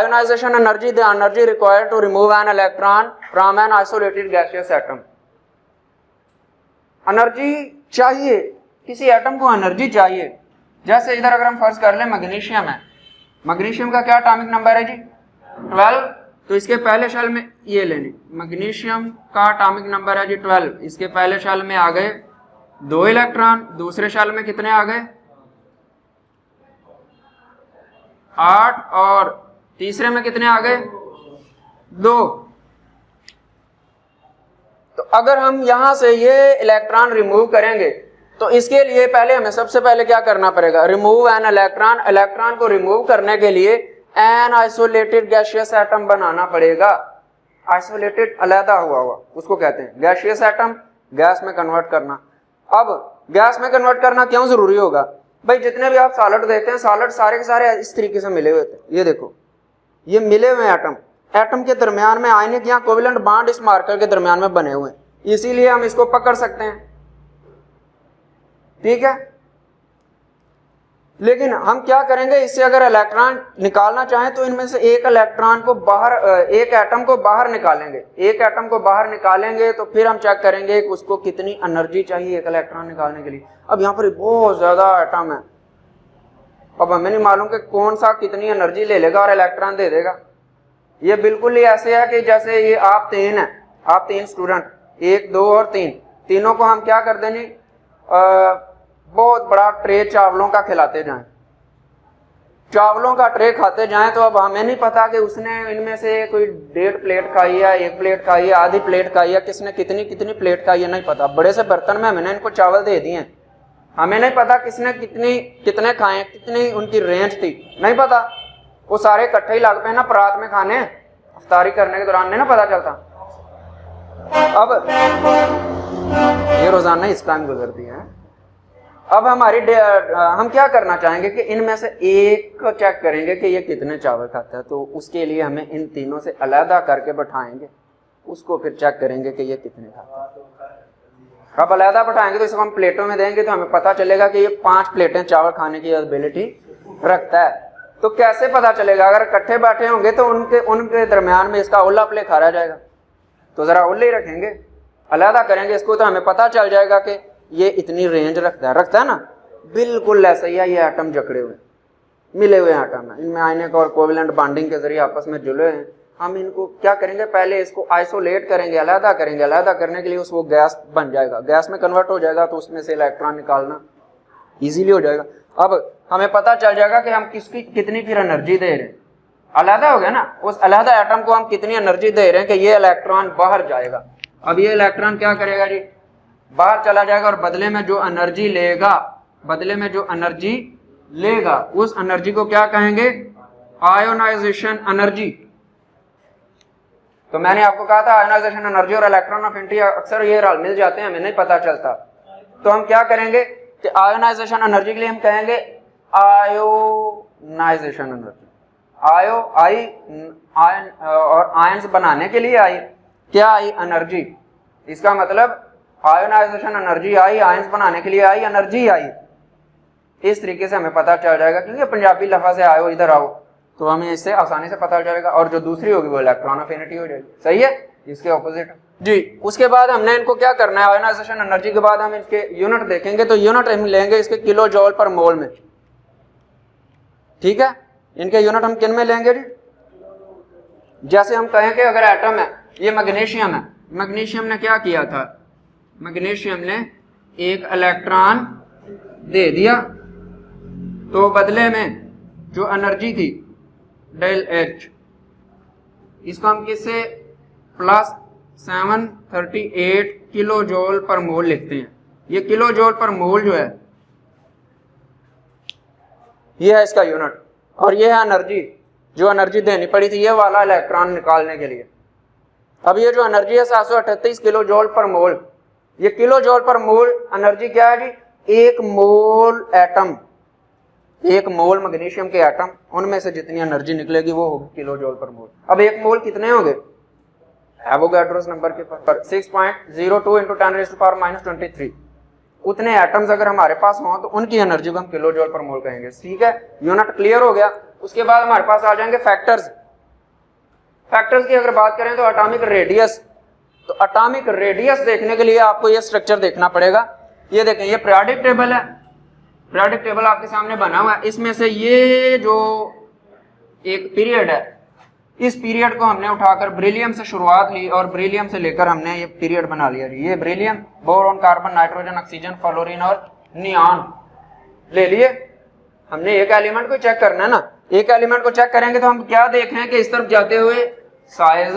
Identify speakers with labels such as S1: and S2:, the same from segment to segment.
S1: Ionisation energy, the energy required to remove an electron from an isolated gaseous atom. Energy चाहिए, किसी atom को energy चाहिए। जैसे इधर अगर हम फर्ज कर लें मैग्नीशियम है, मैग्नीशियम का क्या एटॉमिक नंबर है जी 12, तो इसके पहले शेल में ये लेने, मैग्नीशियम का एटॉमिक नंबर है जी 12, इसके पहले शेल में आ गए 2 इलेक्ट्रॉन, दूसरे शेल में कितने आ गए 8, और तीसरे में कितने आ गए 2। तो अगर हम यहां से ये इलेक्ट्रॉन रिमूव करेंगे तो इसके लिए पहले हमें सबसे पहले क्या करना पड़ेगा, रिमूव एन इलेक्ट्रॉन। इलेक्ट्रॉन को रिमूव करने के लिए एन आइसोलेटेड गैसियस एटम बनाना पड़ेगा। आइसोलेटेड अलग हुआ उसको कहते हैं गैसियस एटम, गैस में कन्वर्ट करना। अब गैस में कन्वर्ट करना क्यों जरूरी होगा भाई, जितने भी आप सॉलिड देखते हैं सॉलिड सारे के सारे इस तरीके से मिले हुए थे। ये देखो ये मिले हुए एटम, एटम के दरमियान में आयनिक या कोवेलेंट बॉन्ड इस मार्कर के दरमियान में बने हुए हैं, इसीलिए हम इसको पकड़ सकते हैं, ठीक है। लेकिन हम क्या करेंगे, इससे अगर इलेक्ट्रॉन निकालना चाहें तो इनमें से एक इलेक्ट्रॉन को बाहर, एक एटम को बाहर निकालेंगे। एक एटम को बाहर निकालेंगे तो फिर हम चेक करेंगे कि उसको कितनी एनर्जी चाहिए एक इलेक्ट्रॉन निकालने के लिए। अब यहाँ पर बहुत ज्यादा एटम है, अब हमें नहीं मालूम कि कौन सा कितनी एनर्जी ले लेगा और इलेक्ट्रॉन दे देगा। ये बिल्कुल ही ऐसे है कि जैसे ये आप 3 हैं, आप 3 स्टूडेंट, 1, 2 और 3, तीनों को हम क्या कर देंगे, बहुत बड़ा ट्रे चावलों का खिलाते जाएं, चावलों का ट्रे खाते जाएं। तो अब हमें नहीं पता कि उसने इनमें से कोई 1.5 प्लेट खाई है, 1 प्लेट खाई है, आधी प्लेट खाई है, किसने कितनी कितनी प्लेट खाई है नहीं पता। बड़े से बर्तन में हमने इनको चावल दे दिए, हमें नहीं पता किसने कितने खाए, कितनी उनकी रेंज थी, नहीं पता। वो सारे इकट्ठे ही लग पे ना परात में खाने, इफ्तारी करने के दौरान नहीं ना पता चलता। अब ये रोजाना इस टाइम गुजरती है। अब हम क्या करना चाहेंगे कि इनमें से एक को चेक करेंगे कि ये कितने चावल खाता है, तो उसके लिए हमें इन तीनों से अलहदा करके बैठाएंगे, उसको फिर चेक करेंगे कि ये कितने खाता है। अब अलहदा बैठाएंगे तो इसको हम प्लेटों में देंगे तो हमें पता चलेगा कि ये 5 प्लेटें चावल खाने की एबिलिटी रखता है। तो कैसे पता चलेगा, अगर इकट्ठे बैठे होंगे तो उनके दरमियान में इसका उल्ला प्ले खाया जाएगा, तो जरा उल्ले ही रखेंगे, अलहदा करेंगे इसको, तो हमें पता चल जाएगा कि ये इतनी रेंज रखता है ना। बिल्कुल ऐसा ही है, ये एटम जकड़े हुए मिले हुए एटम है, इनमें आयनिक और कोवेलेंट बॉन्डिंग के जरिए आपस में जुड़े हैं। हम इनको क्या करेंगे, पहले इसको आइसोलेट करेंगे, अलहदा करेंगे। अलहदा करने के लिए वो गैस बन जाएगा, गैस में कन्वर्ट हो जाएगा, तो उसमें से इलेक्ट्रॉन निकालना इजीली हो जाएगा। अब हमें पता चल जाएगा कि हम किसकी कितनी फिर एनर्जी दे रहे हैं। अलहदा हो गया ना, उस अलहदा एटम को हम कितनी एनर्जी दे रहे हैं कि ये इलेक्ट्रॉन बाहर जाएगा। अब ये इलेक्ट्रॉन क्या करेगा जी, बाहर चला जाएगा, और बदले में जो एनर्जी लेगा उस एनर्जी को क्या कहेंगे, आयोनाइजेशन एनर्जी। तो मैंने आपको कहा था आयोनाइजेशन एनर्जी और इलेक्ट्रॉन अफिनिटी अक्सर ये मिल जाते हैं, हमें नहीं पता चलता। तो हम क्या करेंगे कि आयोनाइजेशन एनर्जी के लिए हम कहेंगे आयोनाइजेशन एनर्जी। आयन और आयंस बनाने के लिए आई, क्या आई, एनर्जी। इसका मतलब आयोनाइजेशन एनर्जी आई, आयंस बनाने के लिए आई, एनर्जी आई। इस तरीके से हमें पता चल जाएगा, क्योंकि पंजाबी लफ्ज़ से आयो इधर आओ, तो हमें इससे आसानी से पता चलेगा। और जो दूसरी होगी वो इलेक्ट्रॉन अफिनिटी हो जाएगी, सही है, इसके ऑपोजिट जी। उसके बाद हमने इनको क्या करना है, आयोनाइजेशन एनर्जी के बाद हम इसके यूनिट देखेंगे, तो यूनिट हम लेंगे इसके किलो जॉल पर मोल में, ठीक है। इनके यूनिट हम किन में लेंगे जी, जैसे हम कहें कि अगर एटम है, ये मैग्नीशियम है, मैग्नीशियम ने क्या किया था, मैग्नीशियम ने एक इलेक्ट्रॉन दे दिया, तो बदले में जो एनर्जी थी डेल एच, इसको हम किससे प्लस 738 किलो जॉल पर मोल लिखते हैं। ये किलो जॉल पर मोल जो है ये है इसका यूनिट, और ये है एनर्जी, जो एनर्जी देनी पड़ी थी ये वाला इलेक्ट्रॉन निकालने के लिए। अब ये जो एनर्जी है 738 किलो जॉल पर मोल, ये किलो जॉल पर मोल एनर्जी क्या है जी, 1 मोल एटम, 1 मोल मैग्नीशियम के एटम, उनमें से जितनी एनर्जी निकलेगी वो होगी किलो जॉल पर मोल। अब 1 मोल कितने होंगे, एवोगाड्रोस नंबर के पर 6.02 × 10⁻⁻23 उतने एटम्स अगर हमारे पास हों तो उनकी एनर्जी को हम किलो जॉल पर मोल कहेंगे, ठीक है। यूनिट क्लियर हो गया। उसके बाद हमारे पास आ जाएंगे फैक्टर्स। फैक्टर्स की अगर बात करें तो एटॉमिक रेडियस, तो एटॉमिक रेडियस देखने के लिए आपको ये स्ट्रक्चर देखना पड़ेगा। ये देखें, ये पीरियोडिक टेबल है, पीरियोडिक टेबल आपके सामने बना हुआ है। इसमें से ये जो एक पीरियड है, इस पीरियड को हमने उठाकर बेरिलियम से शुरुआत ली और बेरिलियम से लेकर हमने ये पीरियड बना लिया जी। ये beryllium, boron, carbon, nitrogen, oxygen, fluorine और नियॉन ले लिए हमने। एक एलिमेंट को चेक करना है ना, एक एलिमेंट को चेक करेंगे तो हम क्या देख रहे हैं कि इस तरफ जाते हुए साइज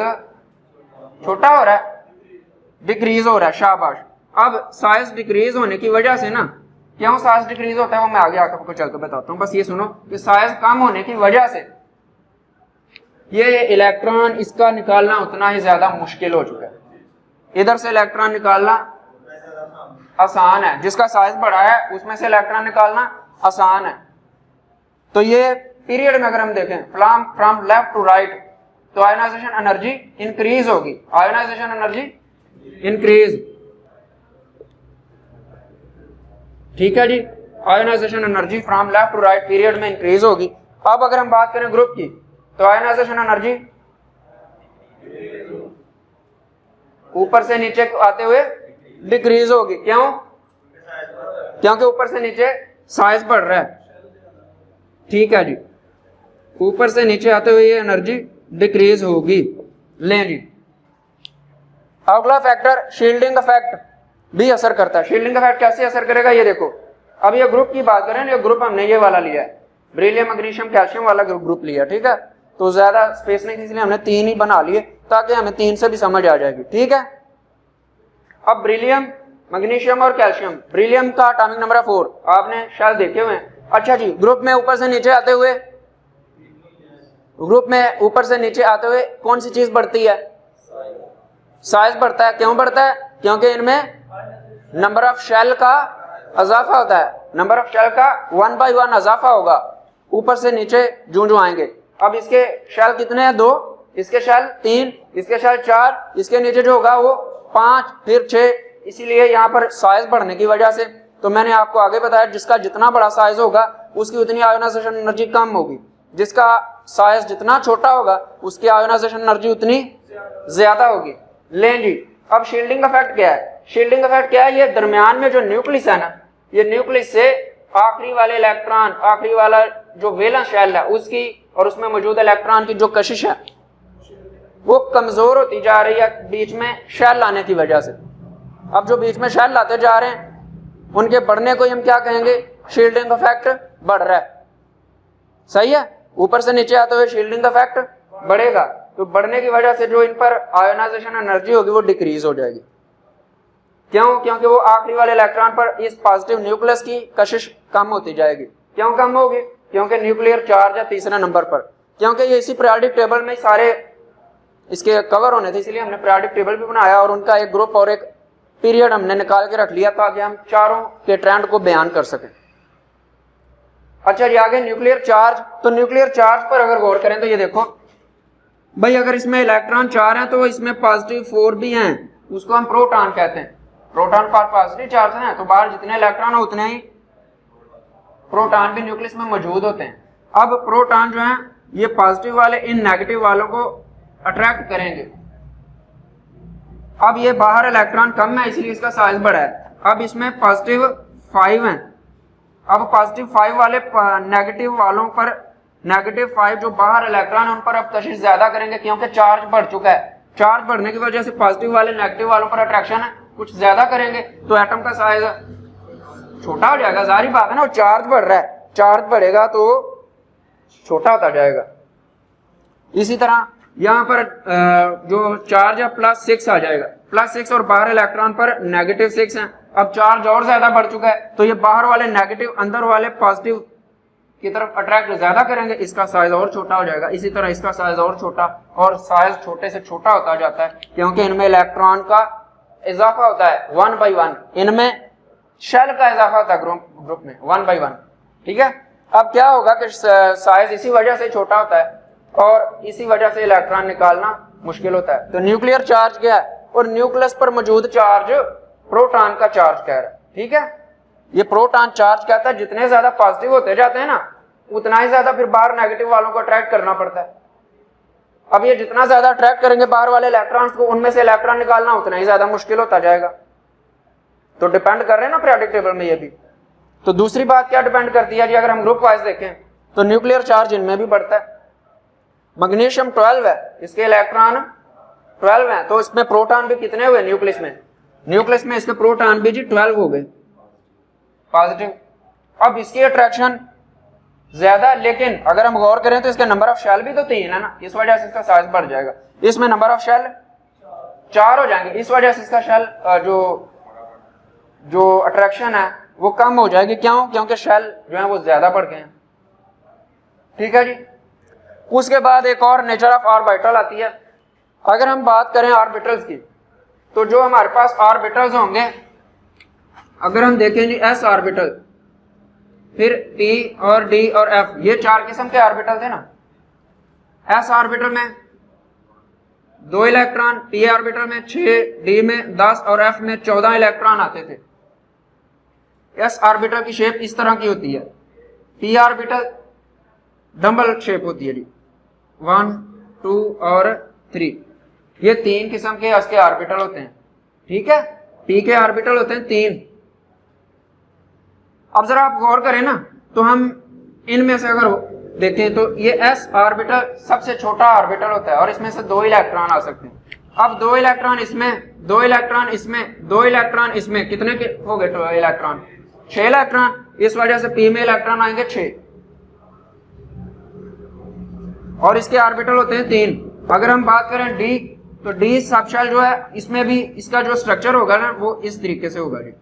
S1: छोटा हो रहा है, डिक्रीज हो रहा है। शाबाश। अब साइज डिक्रीज होने की वजह से ना, क्यों साइज डिक्रीज होता है वो मैं आगे आकर आपको चल के बताता हूँ। बस ये सुनो कि साइज कम होने की वजह से ये इलेक्ट्रॉन इसका निकालना उतना ही ज्यादा मुश्किल हो चुका है। इधर से इलेक्ट्रॉन निकालना आसान है, जिसका साइज बड़ा है उसमें से इलेक्ट्रॉन निकालना आसान है। तो ये पीरियड में अगर हम देखें फ्रॉम लेफ्ट टू राइट, तो आयोनाइजेशन एनर्जी इंक्रीज होगी, आयोनाइजेशन एनर्जी इंक्रीज, ठीक है जी। Ionization energy from left to right period में इंक्रीज होगी। अब अगर हम बात करें ग्रुप की, तो आयोनाइजेशन एनर्जी ऊपर से नीचे आते हुए डिक्रीज होगी। क्यों? क्योंकि ऊपर से नीचे साइज बढ़ रहा है, ठीक है जी। ऊपर से नीचे आते हुए ये एनर्जी डिक्रीज होगी। लें जी, अगला फैक्टर शील्डिंग इफेक्ट भी असर करता है। शील्डिंग इफेक्ट कैसे असर करेगा ये देखो। अब ये ग्रुप की बात करें, ये ग्रुप हमने ये वाला लिया है, बेरिलियम, मैग्नीशियम, कैल्शियम वाला ग्रुप लिया, ठीक है। तो ज्यादा स्पेस नहीं थी इसलिए हमने 3 ही बना लिए ताकि हमें 3 से भी समझ आ जाएगी, ठीक है। अब बेरिलियम, मैग्नीशियम और कैल्शियम, बेरिलियम का एटॉमिक नंबर है 4, आपने शायद देखे हुए हैं। अच्छा जी, ग्रुप में ऊपर से नीचे आते हुए, ग्रुप में ऊपर से नीचे आते हुए कौन सी चीज बढ़ती है? साइज बढ़ता है। क्यों बढ़ता है? क्योंकि इनमें नंबर ऑफ शेल का इजाफा होता है, नंबर ऑफ शेल का 1 by 1 इजाफा होगा ऊपर से नीचे जो आएंगे। अब इसके शेल कितने हैं? 2, इसके शेल 3, इसके शेल 4, इसके नीचे जो होगा वो 5, फिर 6। इसीलिए यहाँ पर साइज बढ़ने की वजह से, तो मैंने आपको आगे बताया, जिसका जितना बड़ा साइज होगा उसकी उतनी आयोनाइजेशन एनर्जी कम होगी, जिसका साइज जितना छोटा होगा उसकी आयोनाइजेशन एनर्जी उतनी ज्यादा होगी। लें जी, अब शील्डिंग इफेक्ट क्या है? शील्डिंग इफेक्ट क्या है? ये दरमियान में जो न्यूक्लियस है ना, ये न्यूक्लियस से आखिरी वाले इलेक्ट्रॉन, आखिरी वाला जो वेलेंस शेल है उसकी और उसमें मौजूद इलेक्ट्रॉन की जो कशिश है वो कमजोर होती जा रही है बीच में शेल लाने की वजह से। अब जो बीच में शेल लाते जा रहे हैं उनके बढ़ने को हम क्या कहेंगे? शील्डिंग इफेक्ट बढ़ रहा है, सही है। ऊपर से नीचे आते हुए शील्डिंग इफेक्ट बढ़ेगा, तो बढ़ने की वजह से जो इन पर आयोनाइजेशन एनर्जी होगी वो डिक्रीज हो जाएगी। क्यों? क्योंकि वो आखिरी वाले इलेक्ट्रॉन पर इस पॉजिटिव न्यूक्लियस की कशिश कम होती जाएगी। क्यों कम होगी? क्योंकि न्यूक्लियर चार्ज है तीसरे नंबर पर, क्योंकि ये इसी पीरियोडिक टेबल में सारे इसके कवर होने थे, इसलिए हमने पीरियोडिक टेबल भी बनाया और उनका एक ग्रुप और एक पीरियड हमने निकाल के रख लिया ताकि हम चारों के ट्रेंड को बयान कर सकें। अच्छा जी, आगे न्यूक्लियर चार्ज। तो न्यूक्लियर चार्ज पर अगर गौर करें तो ये देखो भाई, अगर इसमें इलेक्ट्रॉन 4 हैं तो इसमें पॉजिटिव 4 भी हैं, उसको हम प्रोटॉन कहते हैं। प्रोटॉन पर पॉजिटिव चार्ज है, तो बाहर जितने इलेक्ट्रॉन हो उतने ही प्रोटॉन भी न्यूक्लियस में मौजूद होते हैं। अब प्रोटॉन जो है ये पॉजिटिव वाले इन नेगेटिव वालों को अट्रैक्ट करेंगे। अब ये बाहर इलेक्ट्रॉन कम है इसलिए इसका साइज बड़ा है। अब इसमें पॉजिटिव 5 हैं, अब पॉजिटिव 5 वाले नेगेटिव वालों पर, नेगेटिव 5 जो बाहर इलेक्ट्रॉन उन पर अब कशिश ज्यादा करेंगे क्योंकि चार्ज बढ़ चुका है। चार्ज बढ़ने की वजह से पॉजिटिव वाले नेगेटिव वालों पर अट्रैक्शन कुछ ज्यादा करेंगे, तो एटम का साइज छोटा हो जाएगा। जारी बात है ना, वो चार्ज बढ़ रहा है, चार्ज बढ़ेगा तो छोटा होता जाएगा। इसी तरह यहाँ पर जो चार्ज है +6 आ जाएगा, +6, और बाहर इलेक्ट्रॉन पर -6 है। अब चार्ज और ज्यादा बढ़ चुका है तो ये बाहर वाले नेगेटिव अंदर वाले पॉजिटिव की तरफ अट्रैक्ट ज्यादा करेंगे, इसका साइज और छोटा हो जाएगा। इसी तरह इसका साइज और छोटा, और साइज छोटे से छोटा होता जाता है क्योंकि इनमें इलेक्ट्रॉन का इजाफा होता है 1 by 1, इनमें शेल का इजाफा होता है ग्रुप में 1 by 1, ठीक है। अब क्या होगा कि साइज इसी वजह से छोटा होता है और इसी वजह से इलेक्ट्रॉन निकालना मुश्किल होता है। तो न्यूक्लियर चार्ज क्या है? और न्यूक्लियस पर मौजूद चार्ज प्रोटॉन का चार्ज कह रहा है, ठीक है। ये प्रोटॉन चार्ज कहता है जितने ज्यादा पॉजिटिव होते जाते हैं ना, उतना ही ज्यादा फिर बाहर नेगेटिव वालों को अट्रैक्ट करना पड़ता है। अब ये जितना ज्यादा अट्रैक्ट करेंगे बाहर वाले इलेक्ट्रॉन्स को, उनमें से इलेक्ट्रॉन निकालना उतना ही ज्यादा मुश्किल होता जाएगा। तो डिपेंड कर रहे हैं ना पीरियोडिक टेबल में ये भी। तो दूसरी बात क्या डिपेंड करती है जी, अगर हम ग्रुप वाइज देखें तो न्यूक्लियर चार्ज इनमें भी बढ़ता है। मैग्नीशियम 12 है, इसके इलेक्ट्रॉन 12 हैं, तो इसमें प्रोटॉन भी कितने हुए न्यूक्लियस में? न्यूक्लियस में इसके प्रोटॉन भी जी 12 हो गए पॉजिटिव। अब इसकी अट्रैक्शन ज्यादा, लेकिन अगर हम गौर करें तो इसके नंबर ऑफ शेल भी तो 3 है ना, इस वजह से इसका साइज बढ़ जाएगा। इसमें नंबर ऑफ शेल 4 हो जाएंगे, इस वजह से इसका शेल जो अट्रैक्शन है वो कम हो जाएगी। क्यों? क्योंकि शेल जो है वो ज्यादा बढ़ गए हैं। ठीक है जी। उसके बाद एक और नेचर ऑफ ऑर्बिटल आती है। अगर हम बात करें ऑर्बिटल्स की, तो जो हमारे पास ऑर्बिटल्स होंगे, अगर हम देखें जी एस ऑर्बिटल, फिर p और d और f, ये 4 किस्म के ऑर्बिटल थे ना। s ऑर्बिटल में 2 इलेक्ट्रॉन, p ऑर्बिटल में 6, d में 10 और f में 14 इलेक्ट्रॉन आते थे। s ऑर्बिटल की शेप इस तरह की होती है। p ऑर्बिटल डबल शेप होती है जी, 1, 2 और 3। ये 3 किस्म के s के ऑर्बिटल होते हैं। ठीक है, p के ऑर्बिटल होते हैं 3। अब जरा आप गौर करें ना, तो हम इनमें से अगर देखें तो ये s ऑर्बिटल सबसे छोटा ऑर्बिटल होता है और इसमें से 2 इलेक्ट्रॉन आ सकते हैं। अब 2 इलेक्ट्रॉन इसमें, 2 इलेक्ट्रॉन इसमें, 2 इलेक्ट्रॉन इसमें, कितने के हो गए 2 इलेक्ट्रॉन? 6 इलेक्ट्रॉन। इस वजह से p में इलेक्ट्रॉन आएंगे 6 और इसके ऑर्बिटल होते हैं 3। अगर हम बात करें d, तो d सब शेल जो है इसमें भी इसका जो स्ट्रक्चर होगा ना वो इस तरीके से होगा जी,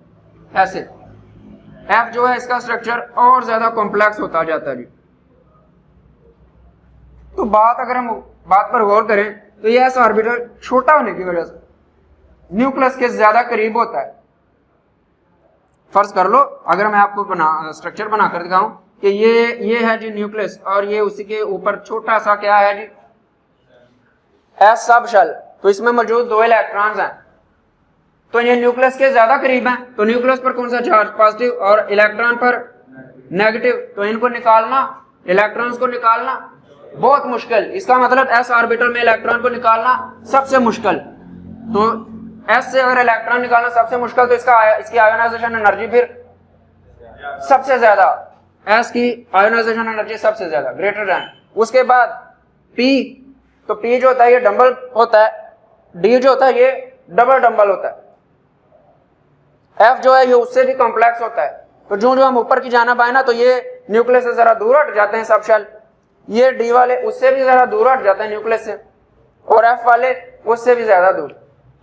S1: ऐसे। f जो है इसका स्ट्रक्चर और ज्यादा कॉम्प्लेक्स होता जाता है जी। तो अगर हम बात पर गौर करें तो ये s ऑर्बिटल छोटा होने की वजह से न्यूक्लियस के ज्यादा करीब होता है। फर्ज कर लो, अगर मैं आपको स्ट्रक्चर बनाकर दिखाऊं कि ये है जी न्यूक्लियस और ये उसी के ऊपर छोटा सा क्या है जी एस सब शेल, तो इसमें मौजूद 2 इलेक्ट्रॉन्स हैं, तो ये न्यूक्लियस के ज्यादा करीब हैं। तो न्यूक्लियस पर कौन सा चार्ज? पॉजिटिव, और इलेक्ट्रॉन पर नेगेटिव। तो इनको निकालना, इलेक्ट्रॉन्स को निकालना बहुत मुश्किल। इसका मतलब एस ऑर्बिटल में इलेक्ट्रॉन को निकालना सबसे मुश्किल। तो एस से अगर इलेक्ट्रॉन निकालना सबसे मुश्किल, तो इसकी आयोनाइजेशन एनर्जी फिर सबसे ज्यादा, एस की आयोनाइजेशन एनर्जी सबसे ज्यादा, ग्रेटर देन। उसके बाद पी, तो पी जो होता है ये डबल होता है, डी जो होता है ये डबल डबल होता है, एफ जो है ये उससे भी कॉम्प्लेक्स होता है। तो जो हम ऊपर की जानिब आए ना, तो ये न्यूक्लियस से जरा दूर हट जाते हैं सब शेल, ये डी वाले उससे भी जरा दूर हट जाते हैं न्यूक्लियस से, और एफ वाले उससे भी ज्यादा दूर।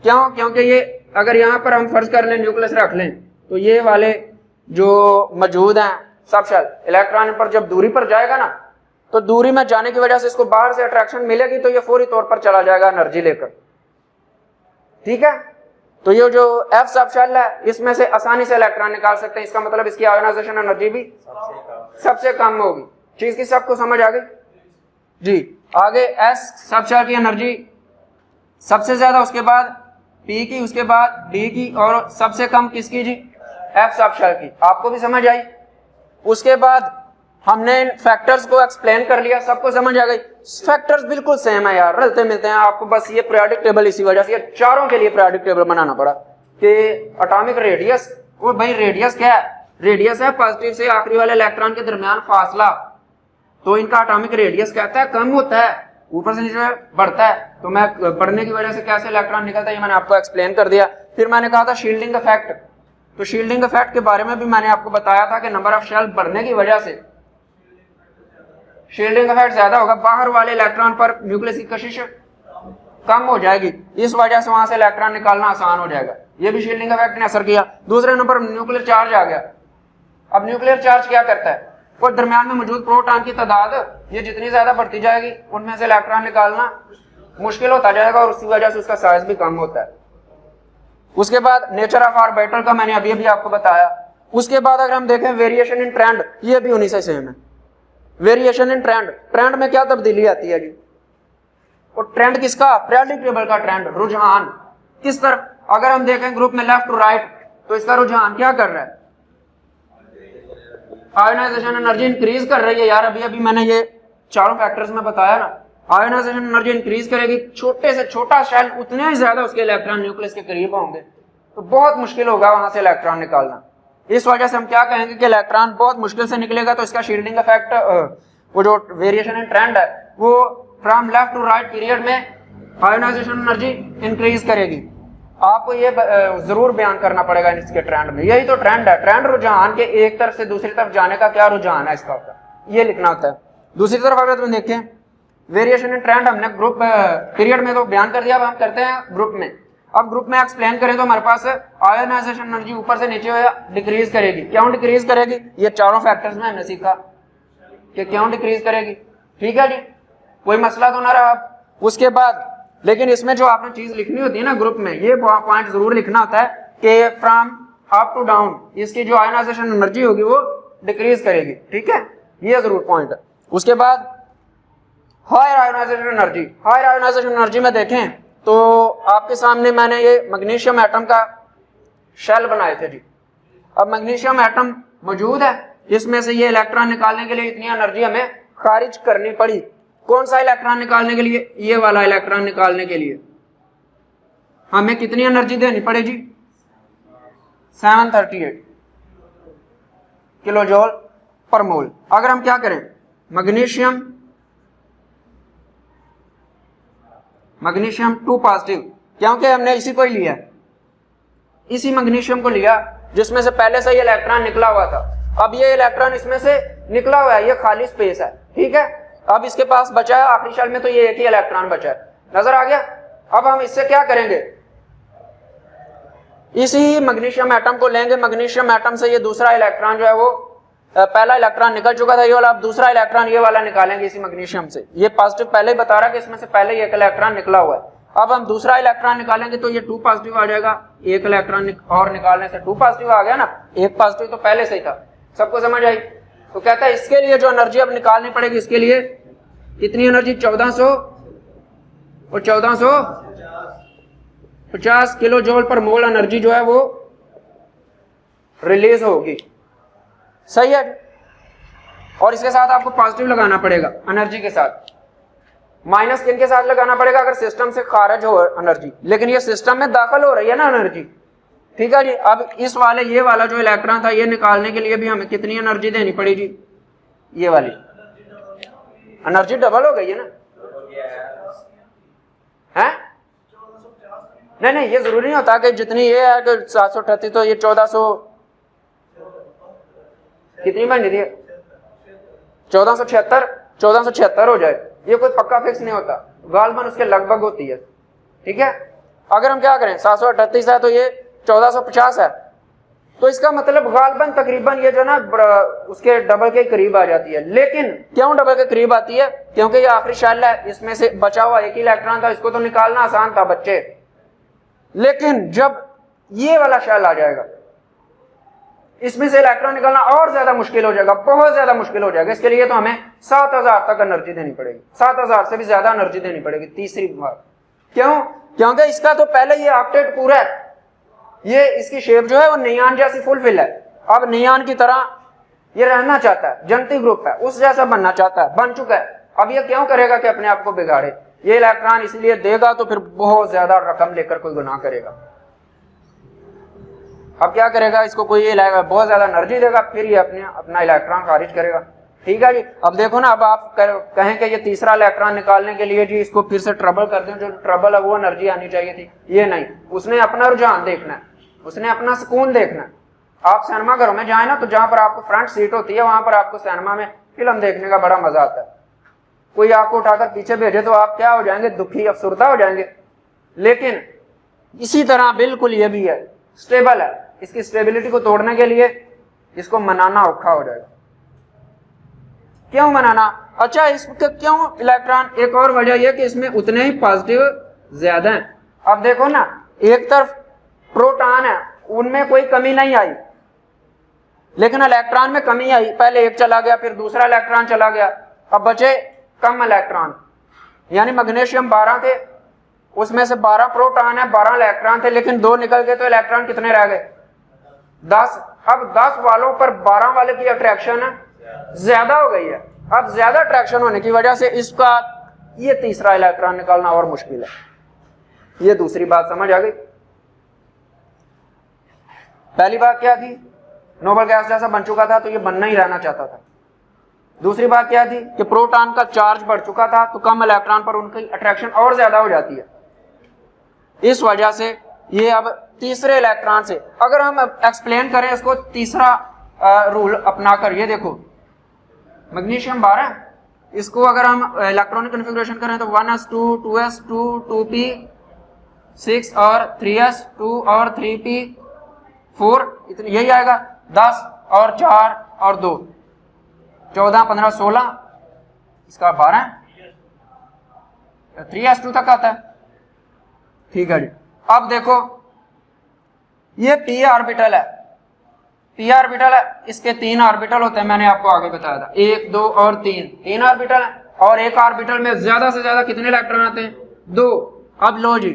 S1: क्यों? क्योंकि ये अगर यहाँ पर हम फर्ज कर लें न्यूक्लियस रख लें, तो ये वाले जो मौजूद हैं सब शेल, इलेक्ट्रॉन पर जब दूरी पर जाएगा ना, तो दूरी में जाने की वजह से इसको बाहर से अट्रैक्शन मिलेगी, तो ये फौरी तौर पर चला जाएगा एनर्जी लेकर। ठीक है, तो ये जो एफ सब शेल है इसमें से आसानी से इलेक्ट्रॉन निकाल सकते हैं। इसका मतलब इसकी आयोनाइजेशन एनर्जी भी सबसे कम होगी। चीज की सबको समझ आ गई जी। आगे एस सब शेल की एनर्जी सबसे ज्यादा, उसके बाद पी की, उसके बाद डी की, और सबसे कम किसकी जी? एफ सब शेल की। आपको भी समझ आई? उसके बाद हमने इन फैक्टर्स को एक्सप्लेन कर लिया, सबको समझ आ गई। फैक्टर्स बिल्कुल सेम है यार, रलते मिलते हैं। आपको बस ये पीरियोडिक टेबल इसी वजह से ये चारों के लिए पीरियोडिक टेबल बनाना पड़ा कि एटॉमिक रेडियस, वो भाई रेडियस क्या है? रेडियस है पॉजिटिव से आखिरी वाले इलेक्ट्रॉन के दरमियान फासला, तो इनका एटॉमिक रेडियस कहता है कम होता है, ऊपर से नीचे बढ़ता है। तो मैं बढ़ने की वजह से कैसे इलेक्ट्रॉन निकलता है ये मैंने आपको एक्सप्लेन कर दिया। फिर मैंने कहा था शील्डिंग इफेक्ट, तो शील्डिंग इफेक्ट के बारे में भी मैंने आपको बताया था कि नंबर ऑफ शेल बढ़ने की वजह से शील्डिंग इफेक्ट ज्यादा होगा, बाहर वाले इलेक्ट्रॉन पर न्यूक्लियस की कशिश कम हो जाएगी, इस वजह से वहां से इलेक्ट्रॉन निकालना आसान हो जाएगा। ये भी शील्डिंग इफेक्ट ने असर किया। दूसरे नंबर न्यूक्लियर चार्ज आ गया। अब न्यूक्लियर चार्ज क्या करता है? और दरमियान में मौजूद प्रोटॉन की तादाद ये जितनी ज्यादा बढ़ती जाएगी उनमें से इलेक्ट्रॉन निकालना मुश्किल होता जाएगा और उसी वजह से उसका साइज भी कम होता है। उसके बाद नेचर ऑफ ऑर्बिटल का मैंने अभी आपको बताया। उसके बाद अगर हम देखें वेरिएशन इन ट्रेंड, ये भी उन्हीं से सेम है। वेरिएशन इन ट्रेंड, ट्रेंड में क्या तब्दीली आती है जी? और ट्रेंड किसका? पीरियोडिक टेबल का ट्रेंड, रुझान किस तरफ? अगर हम देखें ग्रुप में लेफ्ट टू राइट, तो इसका रुझान क्या कर रहा है? आयोनाइजेशन एनर्जी इंक्रीज कर रही है यार। अभी मैंने ये चारों फैक्टर्स में बताया ना, आयोनाइजेशन एनर्जी इंक्रीज करेगी, छोटे से छोटा शेल उतने ही ज्यादा उसके इलेक्ट्रॉन न्यूक्लियस के करीब होंगे, तो बहुत मुश्किल होगा वहां से इलेक्ट्रॉन निकालना। इस वजह से हम क्या कहेंगे कि इलेक्ट्रॉन बहुत मुश्किल से निकलेगा, तो इसका शील्डिंग इफेक्ट, वो जो वेरिएशन इन ट्रेंड है वो from left to right period में आयोनाइजेशन एनर्जी इंक्रीज करेगी। आपको ये जरूर बयान करना पड़ेगा इसके ट्रेंड में। यही तो ट्रेंड है, ट्रेंड रुझान के एक तरफ से दूसरी तरफ जाने का क्या रुझान है इसका होता है, ये लिखना होता है। दूसरी तरफ अगर तुम देखें वेरिएशन इन ट्रेंड हमने ग्रुप पीरियड में तो बयान कर दिया, अब हम करते हैं ग्रुप में। अब ग्रुप में एक्सप्लेन करें तो हमारे पास आयोनाइजेशन एनर्जी ऊपर से नीचे डिक्रीज करेगी। क्यों डिक्रीज करेगी, ये चारों फैक्टर्स में हमने सीखा कि क्यों डिक्रीज करेगी। ठीक है जी, कोई मसला तो ना रहा। उसके बाद लेकिन इसमें जो आपने चीज लिखनी होती है ना ग्रुप में, ये पॉइंट जरूर लिखना होता है कि फ्रॉम अप टू डाउन इसकी जो आयोनाइजेशन एनर्जी होगी वो डिक्रीज करेगी। ठीक है, ये जरूर पॉइंट है। उसके बाद higher ionisation energy, higher ionisation energy में देखें तो आपके सामने मैंने ये मैग्नीशियम एटम का शेल बनाए थे जी। अब मैग्नीशियम एटम मौजूद है, इसमें से ये इलेक्ट्रॉन निकालने के लिए इतनी एनर्जी हमें खारिज करनी पड़ी। कौन सा इलेक्ट्रॉन निकालने के लिए, ये वाला इलेक्ट्रॉन निकालने के लिए हमें कितनी एनर्जी देनी पड़ेगी, 738 किलो जूल पर मोल। अगर हम क्या करें, मैग्नीशियम 2 पॉजिटिव, क्योंकि हमने इसी को ही लिया, इसी मैग्नीशियम को लिया जिसमें से पहले से ये इलेक्ट्रॉन निकला हुआ था। अब ये इलेक्ट्रॉन इसमें से निकला हुआ है, ये खाली स्पेस है। ठीक है, अब इसके पास बचा है आखिरी शेल में तो ये एक ही इलेक्ट्रॉन बचा है, नजर आ गया। अब हम इससे क्या करेंगे, इसी मैग्नीशियम एटम को लेंगे, मैग्नीशियम एटम से ये दूसरा इलेक्ट्रॉन जो है वो पहला इलेक्ट्रॉन निकल चुका था ये वाला, अब दूसरा इलेक्ट्रॉन ये वाला निकालेंगे इसी मैग्नीशियम से। ये पॉजिटिव पहले ही बता रहा है कि इसमें से पहले ही एक इलेक्ट्रॉन निकला हुआ है। अब हम दूसरा इलेक्ट्रॉन निकालेंगे तो ये 2 पॉजिटिव आ जाएगा, एक इलेक्ट्रॉन और निकालने से 2 पॉजिटिव आ गया ना, एक पॉजिटिव तो पहले से ही था। सबको समझ आई? तो कहता है इसके लिए जो एनर्जी अब निकालनी पड़ेगी, इसके लिए कितनी एनर्जी, 1400 और 1450 किलो जूल पर मोल एनर्जी जो है वो रिलीज होगी। सही है, और इसके साथ आपको पॉजिटिव लगाना पड़ेगा एनर्जी के साथ, माइनस किन के साथ लगाना पड़ेगा, अगर सिस्टम से खारिज हो एनर्जी, लेकिन ये सिस्टम में दाखिल हो रही है ना एनर्जी। ठीक है जी, अब इस वाले ये वाला जो इलेक्ट्रॉन था ये निकालने के लिए भी हमें कितनी एनर्जी देनी पड़ेगी, ये वाली एनर्जी डबल हो गई है ना, है? नहीं, ये जरूरी नहीं होता कि जितनी ये है कि 738 तो ये 1400 कितनी बनी थी, 1476 हो जाए, ये कोई पक्का फिक्स नहीं होता, गालबन उसके लगभग होती है। ठीक है, अगर हम क्या करें 738 है तो ये 1450 है, तो इसका मतलब गालबन तकरीबन ये जो ना उसके डबल के करीब आ जाती है। लेकिन क्यों डबल के करीब आती है, क्योंकि ये आखिरी शेल है, इसमें से बचा हुआ एक ही इलेक्ट्रॉन था, इसको तो निकालना आसान था बच्चे, लेकिन जब ये वाला शेल आ जाएगा इसमें से इलेक्ट्रॉन निकालना और ज्यादा मुश्किल हो जाएगा, बहुत ज्यादा मुश्किल हो जाएगा। इसके लिए तो हमें 7000 तक एनर्जी देनी पड़ेगी, 7000 से भी ज्यादा एनर्जी देनी पड़ेगी तीसरी बार। क्यों? क्योंकि इसका तो पहले ये ऑक्टेट पूरा है, ये इसकी शेप जो है वो नियान जैसी फुलफिल है। अब नियान की तरह ये रहना चाहता है, जनती ग्रुप है, उस जैसा बनना चाहता है, बन चुका है। अब ये क्यों करेगा कि अपने आप को बिगाड़े, ये इलेक्ट्रॉन इसलिए देगा तो फिर बहुत ज्यादा रकम लेकर कोई गुनाह करेगा। अब क्या करेगा, इसको कोई बहुत ज्यादा एनर्जी देगा, फिर ये अपना इलेक्ट्रॉन खारिज करेगा। ठीक है जी, अब देखो ना, अब आप कहें कि ये तीसरा इलेक्ट्रॉन निकालने के लिए जी इसको फिर से ट्रबल कर दें, जो ट्रबल है वो एनर्जी आनी चाहिए थी, ये नहीं, उसने अपना रुझान देखना है, उसने अपना सुकून देखना है। आप सिनेमा घरों में जाए ना, तो जहां पर आपको फ्रंट सीट होती है वहां पर आपको सिनेमा में फिल्म देखने का बड़ा मजा आता है। कोई आपको उठाकर पीछे भेजे तो आप क्या हो जाएंगे, दुखी अफसुर्दा हो जाएंगे। लेकिन इसी तरह बिल्कुल ये भी है, स्टेबल है, इसकी स्टेबिलिटी को तोड़ने के लिए इसको मनाना औखा हो जाएगा। क्यों मनाना? अच्छा, इसका क्यों इलेक्ट्रॉन, एक और वजह यह कि इसमें उतने ही पॉजिटिव ज्यादा हैं। अब देखो ना, एक तरफ प्रोटॉन है, उनमें कोई कमी नहीं आई, लेकिन इलेक्ट्रॉन में कमी आई, पहले एक चला गया, फिर दूसरा इलेक्ट्रॉन चला गया, अब बचे कम इलेक्ट्रॉन। यानी मैग्नीशियम 12 थे, उसमें से 12 प्रोटॉन है, 12 इलेक्ट्रॉन थे, लेकिन 2 निकल गए, तो इलेक्ट्रॉन कितने रह गए, 10। अब 10 वालों पर 12 वाले की अट्रैक्शन ज्यादा हो गई है। अब ज्यादा अट्रैक्शन होने की वजह से इसका ये तीसरा इलेक्ट्रॉन निकालना और मुश्किल है। ये दूसरी बात समझ आ गई। पहली बात क्या थी, नोबल गैस जैसा बन चुका था तो ये बनना ही रहना चाहता था। दूसरी बात क्या थी कि प्रोटॉन का चार्ज बढ़ चुका था तो कम इलेक्ट्रॉन पर उनकी अट्रैक्शन और ज्यादा हो जाती है। इस वजह से ये अब तीसरे इलेक्ट्रॉन से, अगर हम एक्सप्लेन करें इसको तीसरा रूल अपना कर, ये देखो मैग्नीशियम 12, इसको अगर हम इलेक्ट्रॉनिक कन्फिग्रेशन करें तो 1s2 2s2 2p 6 और 3s2 और 3p 4, इतनी यही आएगा। 10 और 4 और 2 14 15 16, इसका 12 3s2 तक आता है। ठीक है जी। अब देखो ये p ऑर्बिटल है, p ऑर्बिटल है, इसके 3 ऑर्बिटल होते हैं, मैंने आपको आगे बताया था 1 2 और 3 ऑर्बिटल है। और एक ऑर्बिटल में ज्यादा से ज्यादा कितने इलेक्ट्रॉन आते हैं? 2। अब लो जी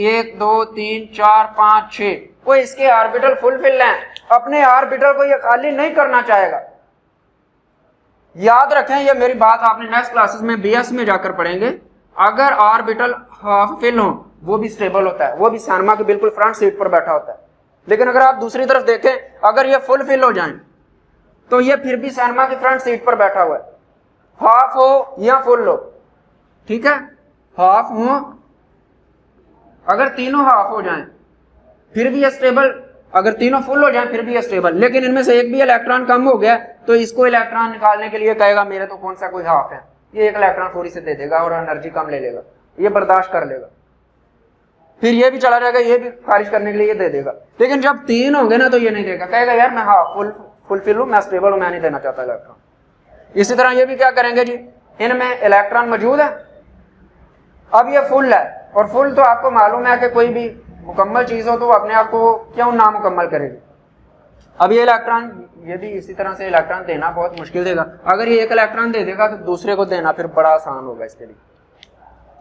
S1: 1 2 3 4 5 6, वो इसके ऑर्बिटल फुलफिल हैं, अपने ऑर्बिटल को ये खाली नहीं करना चाहेगा। याद रखें ये मेरी बात, आपने नेक्स्ट क्लासेस में बीएस में जाकर पढ़ेंगे। अगर ऑर्बिटल हाफ फिल हो वो भी स्टेबल होता है, वो भी सैनमा के बिल्कुल फ्रंट सीट पर बैठा होता है। लेकिन अगर आप दूसरी तरफ देखें, अगर ये फुल फिल हो जाएं तो ये फिर भी सैनमा की फ्रंट सीट पर बैठा हुआ है, हाफ हो या फुल हो। ठीक है, हाफ हो, अगर तीनों हाफ हो जाएं फिर भी ये स्टेबल, अगर तीनों फुल हो जाएं फिर भी ये स्टेबल। लेकिन इनमें से एक भी इलेक्ट्रॉन कम हो गया तो इसको इलेक्ट्रॉन निकालने के लिए कहेगा मेरे तो कौन सा कोई हाफ है, ये एक इलेक्ट्रॉन थोड़ी से दे देगा और एनर्जी कम ले लेगा, ये बर्दाश्त कर लेगा। फिर ये भी चला जाएगा, ये भी खारिज करने के लिए ये दे देगा। लेकिन जब 3 होंगे ना तो ये नहीं देगा, कहेगा यार मैं हाँ फुलफिल हूं, मैं स्टेबल हूं, मैं नहीं देना चाहता इलेक्ट्रॉन। इसी तरह ये भी क्या करेंगे जी, इनमें इलेक्ट्रॉन मौजूद है, अब ये फुल है, और फुल तो आपको मालूम है कि कोई भी मुकम्मल चीज हो तो वो अपने आप को क्यों नामुकम्मल करेगी। अब ये इलेक्ट्रॉन, ये भी इसी तरह से इलेक्ट्रॉन देना बहुत मुश्किल देगा। अगर ये एक इलेक्ट्रॉन दे देगा तो दूसरे को देना फिर बड़ा आसान होगा इसके लिए।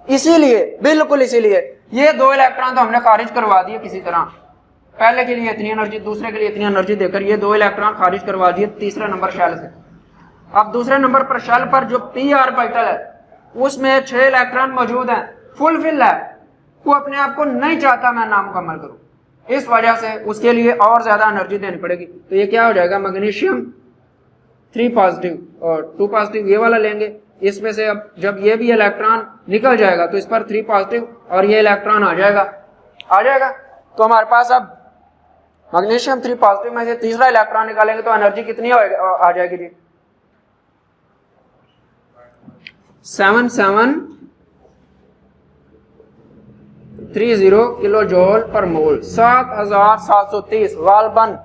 S1: इसीलिए, बिल्कुल इसीलिए ये 2 इलेक्ट्रॉन तो हमने खारिज करवा दिए किसी तरह, पहले के लिए इतनी एनर्जी, दूसरे के लिए इतनी एनर्जी देकर ये 2 इलेक्ट्रॉन खारिज करवा दिए तीसरे नंबर शेल से। अब दूसरे नंबर पर शेल पर जो p ऑर्बिटल है उसमें 6 इलेक्ट्रॉन मौजूद हैं, फुलफिल है, वो अपने आप को नहीं चाहता मैं नामुकम्मल करूं, इस वजह से उसके लिए और ज्यादा एनर्जी देनी पड़ेगी। तो ये क्या हो जाएगा, मैग्नीशियम 3 पॉजिटिव और 2 पॉजिटिव ये वाला लेंगे। इसमें से अब जब ये भी इलेक्ट्रॉन निकल जाएगा तो इस पर 3 पॉजिटिव और ये इलेक्ट्रॉन आ जाएगा। तो हमारे पास अब मैग्नीशियम 3 पॉजिटिव में से तीसरा इलेक्ट्रॉन निकालेंगे तो एनर्जी कितनी आ जाएगी जी, 7730 किलो जूल पर मोल, 7730 वाल्बन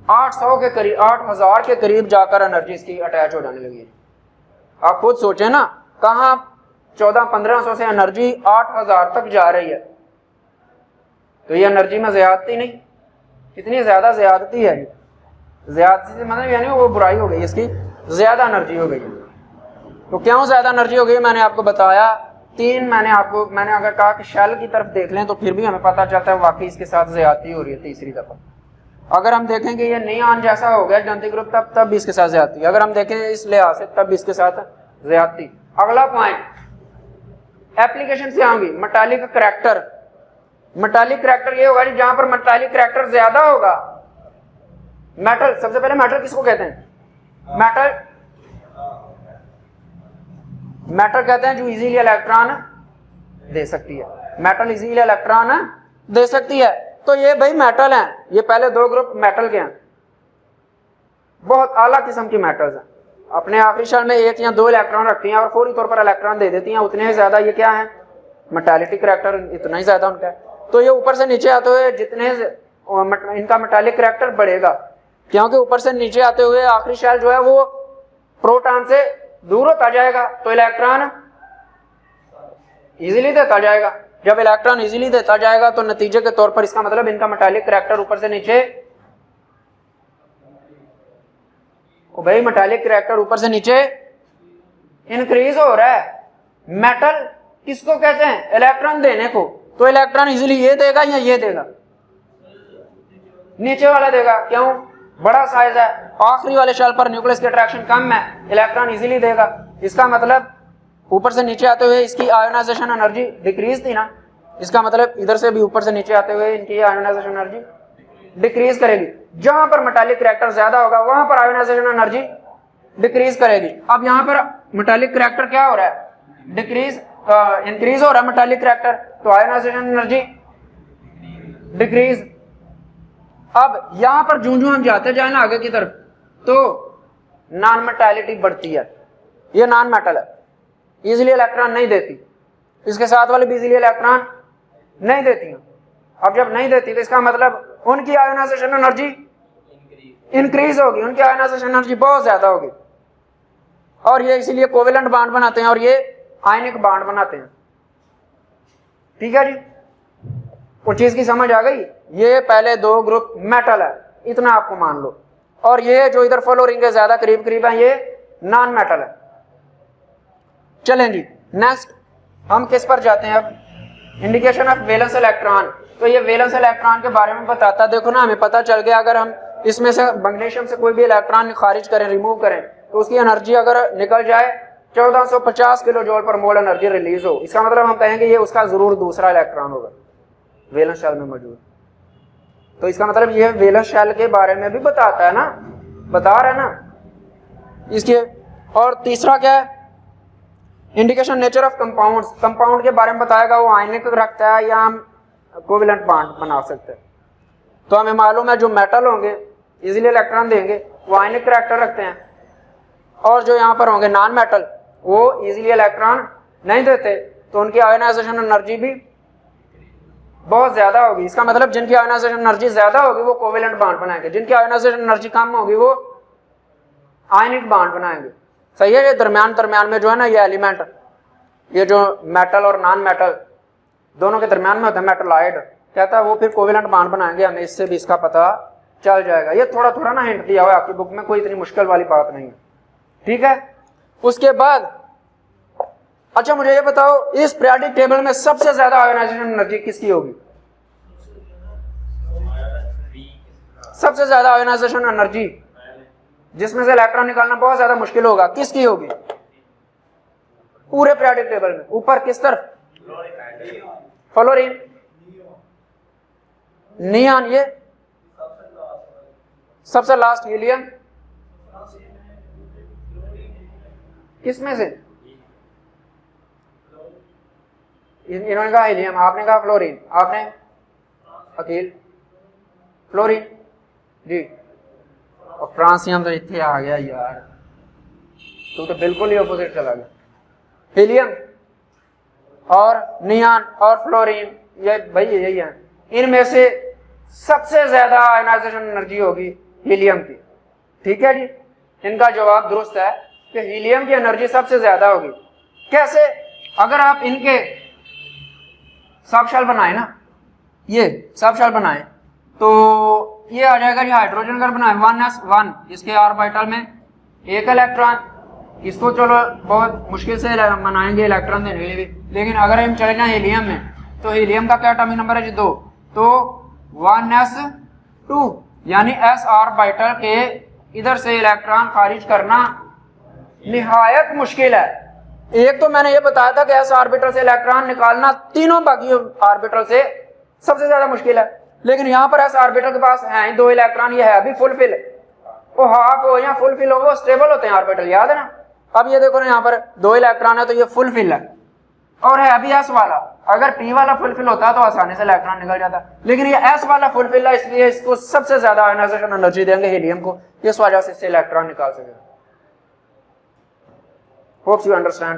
S1: 800 के करीब, 8000 के करीब जाकर एनर्जी इसकी अटैच हो जाने लगी। आप खुद सोचें ना, कहां 1400-1500 से एनर्जी 8000 तक जा रही है, तो ये एनर्जी में ज्यादती नहीं, इतनी ज्यादा ज्यादती है। ज्यादती से मतलब यानी वो बुराई हो गई, इसकी ज्यादा एनर्जी हो गई। तो क्यों ज्यादा एनर्जी हो गई मैंने आपको बताया। 3 मैंने अगर कहा कि शेल की तरफ देख लें तो फिर भी हमें पता चलता है वाकई इसके साथ ज्यादती हो रही है तीसरी दफा। अगर हम देखेंगे ये नियॉन जैसा हो गया जंती ग्रुप तब भी इसके साथ ज्यादती। अगर हम देखें इस लिहाज से तब भी इसके साथ ज्यादती। अगला पॉइंट एप्लीकेशन से आऊंगी, मेटालिक करैक्टर। मेटालिक करैक्टर ये होगा जहां पर मेटालिक करैक्टर ज्यादा होगा। मेटल, सबसे पहले मेटल किसको कहते हैं? मेटल कहते हैं जो इजीली इलेक्ट्रॉन दे सकती है। मेटल इजीली इलेक्ट्रॉन दे सकती है। तो ये भाई मेटल हैं, ये पहले 2 ग्रुप मेटल के हैं, बहुत आला किस्म की मेटल्स हैं। अपने आखिरी शेल में 1 या 2 इलेक्ट्रॉन रखती हैं और फौरी तौर पर इलेक्ट्रॉन दे देती हैं, उतने ही ज्यादा ये क्या है, मेटालिक करैक्टर इतना ही ज्यादा उनका है। तो ये ऊपर से नीचे आते हुए जितने इनका मेटालिक करैक्टर बढ़ेगा, क्योंकि ऊपर से नीचे आते हुए आखिरी शेल जो है वो प्रोटॉन से दूर होता जाएगा, तो इलेक्ट्रॉन इजीली देता जाएगा। जब इलेक्ट्रॉन इजीली देता जाएगा तो नतीजे के तौर पर इसका मतलब इनका मेटालिक करैक्टर ऊपर से नीचे, भाई मेटालिक करैक्टर ऊपर से नीचे इंक्रीज हो रहा है। मेटल किसको कहते हैं? इलेक्ट्रॉन देने को। तो इलेक्ट्रॉन इजीली ये देगा या ये देगा? नीचे वाला देगा। क्यों? बड़ा साइज है, आखिरी वाले शेल पर न्यूक्लियस की अट्रैक्शन कम है, इलेक्ट्रॉन इजीली देगा। इसका मतलब ऊपर से नीचे आते हुए इसकी आयोनाइजेशन एनर्जी डिक्रीज थी ना, इसका मतलब इधर से भी ऊपर से नीचे आते हुए इनकी आयोनाइजेशन एनर्जी डिक्रीज करेगी। जहां पर मेटालिक करैक्टर ज्यादा होगा वहां पर आयोनाइजेशन एनर्जी डिक्रीज करेगी। अब यहां पर मेटालिक करैक्टर क्या हो रहा है, डिक्रीज इंक्रीज हो रहा है मेटालिक करैक्टर, तो आयोनाइजेशन एनर्जी डिक्रीज। अब यहां पर जूं हम जाते जाए ना आगे की तरफ तो नॉन मेटालिटी बढ़ती है। ये नॉन मेटल है, इजीली इलेक्ट्रॉन नहीं देती, इसके साथ वाले भी इजीली इलेक्ट्रॉन नहीं देती हैं। अब जब नहीं देती तो इसका मतलब उनकी आयोनाइजेशन एनर्जी इंक्रीज होगी, उनकी आयोनाइजेशन एनर्जी बहुत ज्यादा होगी, और ये इसीलिए कोवेलेंट बॉन्ड बनाते हैं और ये आयनिक बॉन्ड बनाते हैं। ठीक है जी, उस चीज की समझ आ गई। ये पहले दो ग्रुप मेटल है, इतना आपको मान लो, और ये जो इधर फ्लोरीन के ज्यादा करीब करीब है ये नॉन मेटल है। चलें जी, नेक्स्ट हम किस पर जाते हैं अब, इंडिकेशन ऑफ वैलेंस इलेक्ट्रॉन। तो ये वैलेंस इलेक्ट्रॉन के बारे में बताता, देखो ना हमें पता चल गया अगर हम इसमें से मैग्नीशियम से कोई भी इलेक्ट्रॉन खारिज करें, रिमूव करें, तो उसकी एनर्जी अगर निकल जाए 1450 किलो जूल पर मोल एनर्जी रिलीज हो, इसका मतलब हम कहेंगे ये उसका जरूर दूसरा इलेक्ट्रॉन होगा वैलेंस शेल में मौजूद। तो इसका मतलब ये वैलेंस शेल के बारे में भी बताता है ना, बता रहा है ना इसके। और तीसरा क्या है, indication nature of compounds, compound के बारे में बताएगा वो आयनिक रखता है या हम कोवेलेंट बॉन्ड बना सकते हैं। तो हमें मालूम है जो मेटल होंगे इजीली इलेक्ट्रॉन देंगे वो आयनिक करैक्टर रखते हैं, और जो यहाँ पर होंगे नॉन मेटल वो इजीली इलेक्ट्रॉन नहीं देते, तो उनकी आयोनाइजेशन एनर्जी भी बहुत ज्यादा होगी। इसका मतलब जिनकी आयोनाइजेशन एनर्जी ज्यादा होगी वो कोवेलेंट बॉन्ड बनाएंगे, जिनकी आयोनाइजेशन एनर्जी कम होगी वो आयनिक बॉन्ड बनाएंगे। सही है। ये दरमियान में जो है ना ये एलिमेंट, ये जो मेटल और नॉन मेटल दोनों के दरमियान में होता है मेटलाइड, कहता है वो फिर कोवेलेंट बॉन्ड बनाएंगे, हमें इससे भी इसका पता चल जाएगा। ये थोड़ा थोड़ा ना हिंट दिया हुआ है आपकी बुक में, कोई इतनी मुश्किल वाली बात नहीं है। ठीक है, उसके बाद अच्छा मुझे ये बताओ इस पीरियोडिक टेबल में सबसे ज्यादा आयोनाइजेशन एनर्जी किसकी होगी, सबसे ज्यादा आयोनाइजेशन एनर्जी जिसमें से इलेक्ट्रॉन निकालना बहुत ज्यादा मुश्किल होगा, किसकी होगी पूरे पीरियोडिक टेबल में? ऊपर किस तरफ, फ्लोरीन, नियॉन, ये सबसे लास्ट हीलियम, किसमें से? इन्होंने कहा हीलियम, आपने कहा फ्लोरीन, आपने अकील फ्लोरीन जी, और फ्रांसियम तो इतने आ गया यार, तो बिल्कुल ही ऑपोजिट चला गया। हीलियम और नियॉन और फ्लोरीन, ये भाई यही है, इनमें से सबसे ज्यादा आयोनाइजेशन एनर्जी होगी हीलियम की। ठीक है जी, इनका जवाब दुरुस्त है कि हीलियम की एनर्जी सबसे ज्यादा होगी। कैसे? अगर आप इनके सब शेल बनाए ना, ये सब शेल बनाए तो ये आ जाएगा जी हाइड्रोजन अगर बनाए 1s1, इसके ऑर्बिटल में एक इलेक्ट्रॉन, इसको चलो बहुत मुश्किल से बनाएंगे इलेक्ट्रॉन देने के लिए, लेकिन अगर हम चले जाए हीलियम में तो हीलियम का क्या एटॉमिक नंबर है जी 2, तो 1s2 यानी s ऑर्बिटल के इधर से इलेक्ट्रॉन खारिज करना निहायत मुश्किल है। एक तो मैंने ये बताया था कि s ऑर्बिटल से इलेक्ट्रॉन निकालना तीनों बाकी ऑर्बिटल से सबसे ज्यादा मुश्किल है, लेकिन यहाँ पर s ऑर्बिटल के पास है ही 2 इलेक्ट्रॉन, ये है अभी फुलफिल, वो हाफ हो या फुलफिल हो वो स्टेबल होते हैं ऑर्बिटल, याद है ना। अब ये देखो ना यहाँ पर 2 इलेक्ट्रॉन है तो ये फुलफिल है, और है अभी s वाला, अगर p वाला फुलफिल होता तो आसानी से इलेक्ट्रॉन निकल जाता, लेकिन ये s वाला फुलफिल है, इसलिए इसको सबसे ज्यादा आयोनाइजेशन एनर्जी देंगे हीलियम को, इस वजह से इससे इलेक्ट्रॉन निकाल सके। Hopes you understand.